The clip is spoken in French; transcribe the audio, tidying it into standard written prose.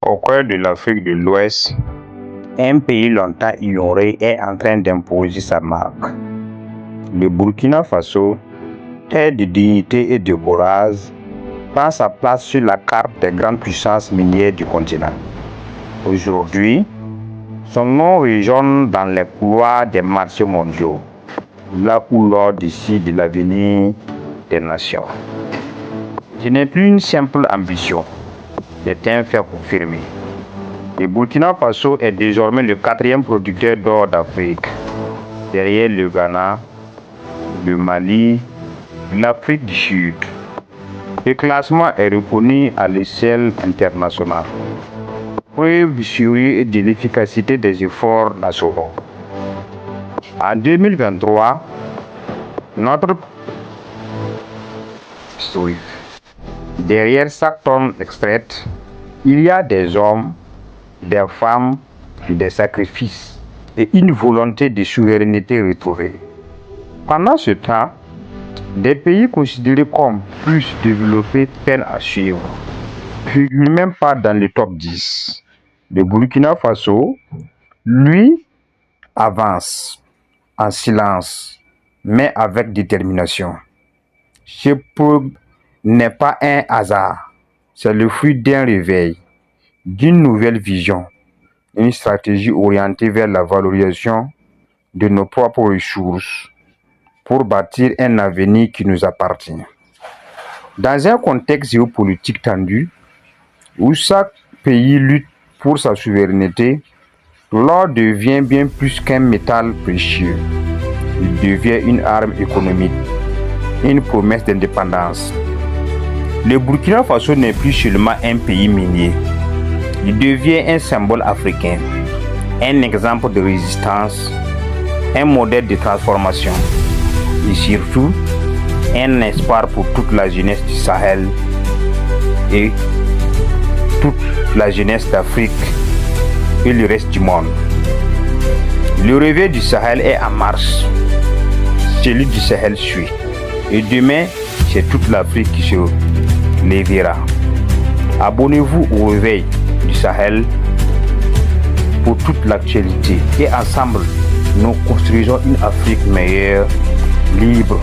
Au cœur de l'Afrique de l'Ouest, un pays longtemps ignoré est en train d'imposer sa marque. Le Burkina Faso, terre de dignité et de courage, prend sa place sur la carte des grandes puissances minières du continent. Aujourd'hui, son nom résonne dans les couloirs des marchés mondiaux, là où l'or décide de l'avenir des nations. Ce n'est plus une simple ambition, c'est un fait confirmé. Le Burkina Faso est désormais le 4e producteur d'or d'Afrique, derrière le Ghana, le Mali, l'Afrique du Sud. Ce classement est reconnu à l'échelle internationale, preuve du sérieux et de l'efficacité des efforts nationaux. En 2023, derrière chaque tonne extraite, il y a des hommes, des femmes, des sacrifices et une volonté de souveraineté retrouvée. Pendant ce temps, des pays considérés comme plus développés peinent à suivre, figurent même pas dans le top 10. Le Burkina Faso, lui, avance en silence, mais avec détermination. Ce n'est pas un hasard, c'est le fruit d'un réveil, d'une nouvelle vision, une stratégie orientée vers la valorisation de nos propres ressources pour bâtir un avenir qui nous appartient. Dans un contexte géopolitique tendu, où chaque pays lutte pour sa souveraineté, l'or devient bien plus qu'un métal précieux. Il devient une arme économique, une promesse d'indépendance. Le Burkina Faso n'est plus seulement un pays minier. Il devient un symbole africain, un exemple de résistance, un modèle de transformation et surtout un espoir pour toute la jeunesse du Sahel et toute la jeunesse d'Afrique et le reste du monde. Le réveil du Sahel est en marche, celui du Sahel suit, et demain c'est toute l'Afrique qui se lèvera. Abonnez-vous au réveil du Sahel pour toute l'actualité et ensemble nous construisons une Afrique meilleure, libre